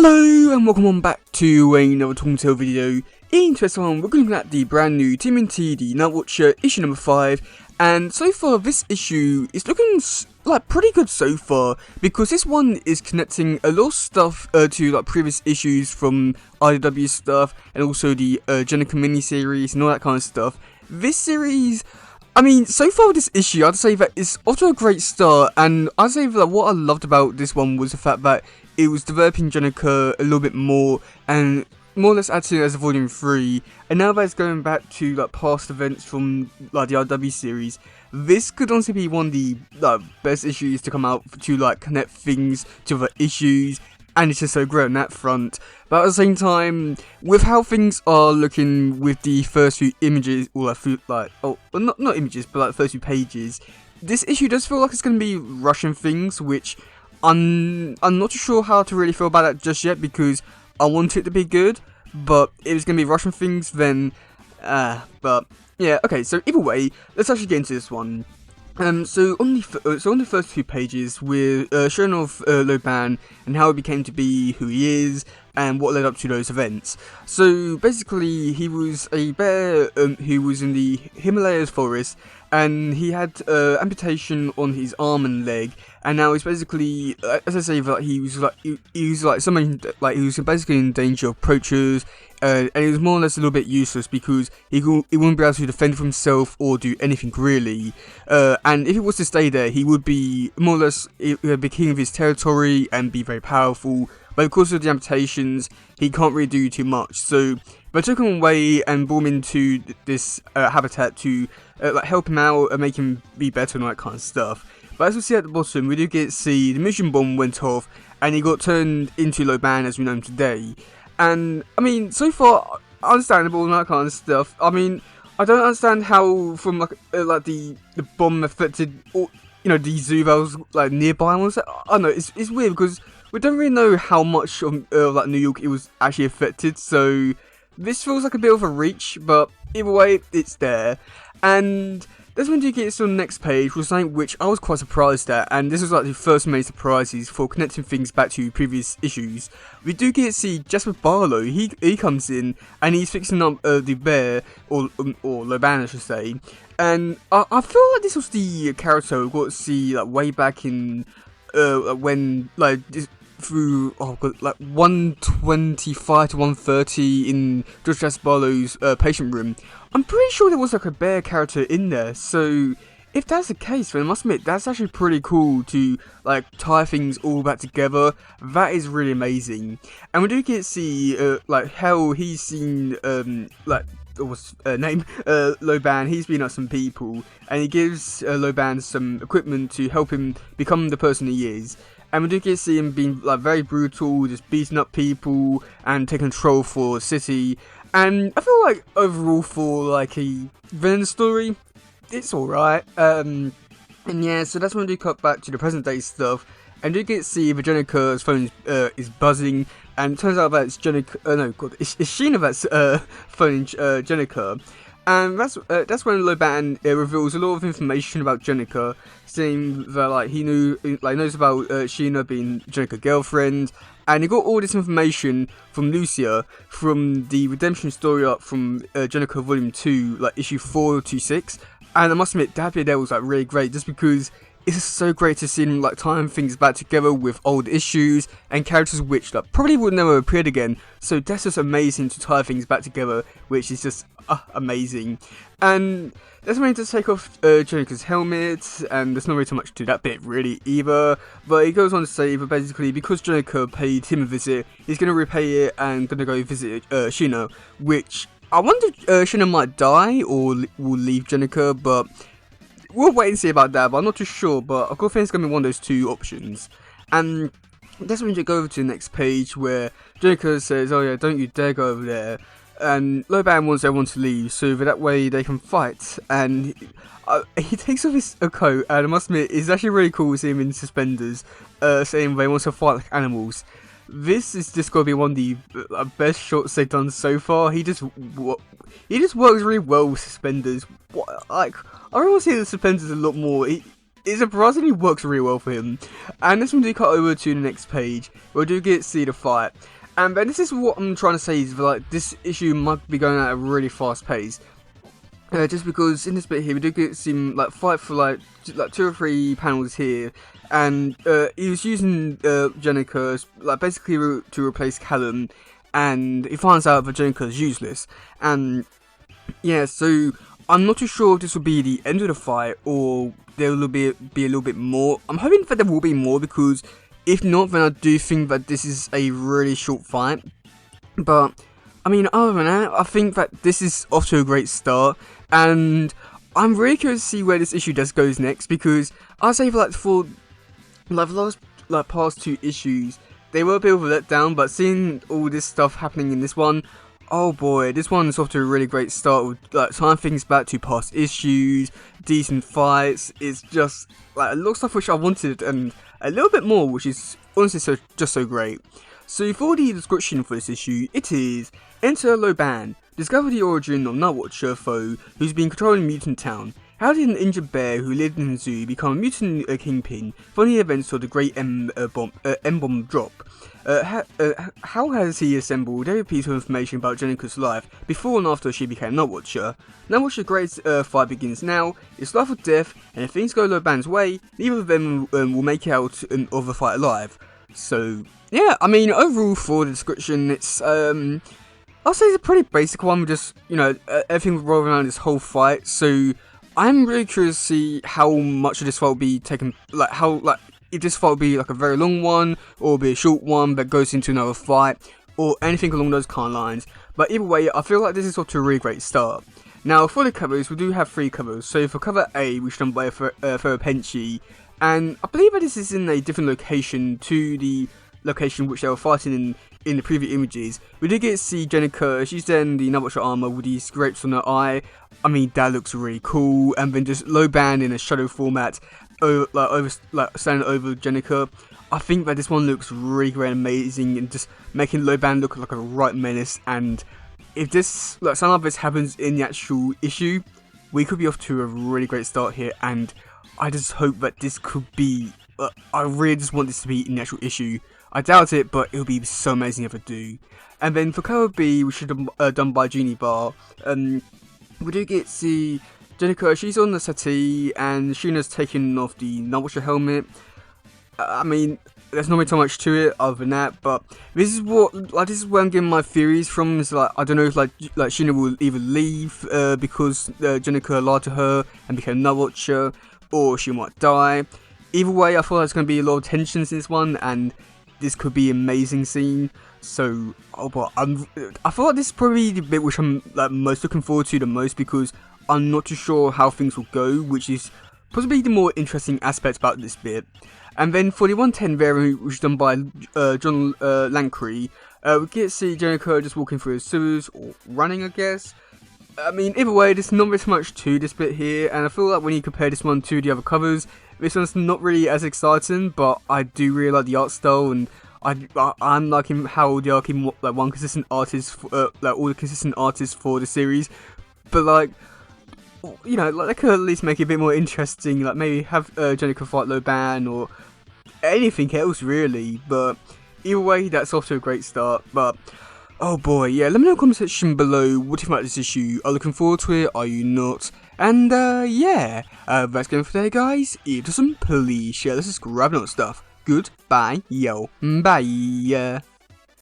Hello and welcome on back to another Talking Tale video. In today's one, we're looking at the brand new TMNT, the Nightwatcher issue number 5, and so far this issue is looking like pretty good so far, because this one is connecting a lot of stuff to like previous issues from IDW stuff, and also the Jenica miniseries and all that kind of stuff. This series, I mean, so far with this issue, I'd say that it's off to a great start, and I'd say that what I loved about this one was the fact that it was developing Jenica a little bit more, and more or less acting as a volume 3, and now that it's going back to like past events from like the IW series, this could honestly be one of the best issues to come out to like connect things to other issues, and it's just so great on that front. But at the same time, with how things are looking with the first few images, or not images, but like the first few pages, this issue does feel like it's going to be rushing things, which I'm not too sure how to really feel about that just yet, because I want it to be good, but if it's going to be rushing things, then, but, yeah, okay, so either way, let's actually get into this one. So on the first two pages, we're showing off Loban and how he became to be who he is, and what led up to those events. So basically, he was a bear who was in the Himalayas forest, and he had amputation on his arm and leg, and now he's basically, as I say, that he was basically in danger of poachers. And he was more or less a little bit useless, because he wouldn't be able to defend himself or do anything really. And if he was to stay there, he would be more or less be king of his territory and be very powerful. But because of the amputations, he can't really do too much. So they took him away and brought him into this habitat to help him out and make him be better and all that kind of stuff. But as we see at the bottom, we do get to see the mission bomb went off, and he got turned into Loban as we know him today. And, I mean, so far, understandable and that kind of stuff. I mean, I don't understand how, from, the bomb affected, or, the zoo that was, nearby. I don't know, it's weird, because we don't really know how much of, New York it was actually affected, so this feels like a bit of a reach, but either way, it's there. And that's when you get to the next page, was something which I was quite surprised at, and this was like the first main surprises for connecting things back to previous issues. We do get to see Jasper Barlow. He comes in and he's fixing up the bear, or Loban I should say, and I feel like this was the character we got to see like way back in when through 125 to 130 in George Jasper Barlow's patient room. I'm pretty sure there was like a bear character in there, so if that's the case, then I must admit that's actually pretty cool to like tie things all back together. That is really amazing. And we do get to see how he's seen what's name Loban. He's been at some people, and he gives Loban some equipment to help him become the person he is. And we do get to see him being like very brutal, just beating up people and taking control for the city. And I feel like overall for like a villain story, it's alright. And yeah, so that's when we do cut back to the present day stuff, and you get to see that Jenica's phone is buzzing, and it turns out that it's Jenica. It's Sheena that's phoning Jenica. And that's when Loban reveals a lot of information about Jenica, saying that he knows about Sheena being Jenica's girlfriend, and he got all this information from Lucia from the redemption story up from Jenica Volume 2, issue 4 to 6. And I must admit, that bit there was really great, just because it's just so great to see him tying things back together with old issues and characters which probably would never appeared again. So that's just amazing to tie things back together, which is just amazing. And that's when he just take off Jenica's helmet, and there's not really too much to that bit really either. But he goes on to say that basically because Jenica paid him a visit, he's going to repay it and going to go visit Sheena, which I wonder if Sheena might die or will leave Jenica, but we'll wait and see about that. But I'm not too sure, but I've got a feeling it's going to be one of those two options. And that's when you go over to the next page where Jenica says, "Oh yeah, don't you dare go over there." And Loban wants everyone to leave so that way they can fight. And he takes off his coat, and I must admit, it's actually really cool to see him in suspenders, saying they want to fight like animals. This is just going to be one of the best shots they've done so far. He just works really well with suspenders. I really want to see the suspenders a lot more. it surprisingly works really well for him. And this one do cut over to the next page, where we do get to see the fight. And then this is what I'm trying to say is like this issue might be going at a really fast pace. Just because in this bit here we do get to see him like fight for like 2 or 3 panels here, and he was using Jenica like basically to replace Callum, and he finds out that Jenica is useless. And yeah, so I'm not too sure if this will be the end of the fight or there will be a little bit more. I'm hoping that there will be more, because if not, then I do think that this is a really short fight. But I mean, other than that, I think that this is off to a great start, and I'm really curious to see where this issue goes next, because I'd say for the last past 2 issues, they were a bit of a letdown, but seeing all this stuff happening in this one, oh boy, this one's off to a really great start with like tying things back to past issues, decent fights. It's just like a lot of stuff which I wanted and a little bit more, which is honestly just so great. So for the description for this issue, it is: enter Loban, discover the origin of nightwatcher foe who's been controlling Mutant Town. How did an injured bear who lived in the zoo become a mutant kingpin following the events of the Great M-Bomb drop? How has he assembled every piece of information about Jenica's life before and after she became Nightwatcher? Nightwatcher's great fight begins now. It's life or death, and if things go Loban's way, neither of them will make it out of the fight alive. So yeah, I mean, overall for the description, it's I'll say it's a pretty basic one, just everything revolving around this whole fight. So I'm really curious to see how much of this fight will be taken, if this fight will be like a very long one, or be a short one that goes into another fight, or anything along those kind of lines. But either way, I feel like this is off to a really great start. Now, for the covers, we do have 3 covers. So for cover A, which is done by Penchi, and I believe that this is in a different location to the location which they were fighting in the previous images. We did get to see Jenica. She's in the Nightwatcher armor with these scrapes on her eye. I mean, that looks really cool. And then just Loban in a shadow format, standing over Jenica. I think that this one looks really great and amazing, and just making Loban look like a right menace. And if this, something like this happens in the actual issue, we could be off to a really great start here. And I just hope that this could be, I really just want this to be in the actual issue. I doubt it, but it would be so amazing if I do. And then for cover B, which is done by Genie Bar, we do get to see Jenica. She's on the settee, and Sheena's taking off the Nightwatcher helmet. I mean, there's not really so much to it other than that, but this is where I'm getting my theories from. Is I don't know if Sheena will either leave because Jenica lied to her and became Nightwatcher, or she might die. Either way, I thought there's going to be a lot of tensions in this one, and this could be an amazing scene. So, I feel like this is probably the bit which I'm most looking forward to the most, because I'm not too sure how things will go, which is possibly the more interesting aspect about this bit. And then for the 110 variant, which is done by John Lancry, we get to see Jenica just walking through the sewers, or running, I guess. I mean, either way, there's not very much to this bit here, and I feel like when you compare this one to the other covers, this one's not really as exciting, but I do really like the art style, and I'm liking how they are keeping one consistent artist, all the consistent artists for the series. But they could at least make it a bit more interesting, maybe have Jenica fight Loban or anything else really. But either way, that's off to a great start. But oh boy, yeah, let me know in the comment section below what you think about this issue. Are you looking forward to it? Are you not? And yeah, that's going for today, guys. If there's some, please share this, grab another stuff. Goodbye, yo, bye.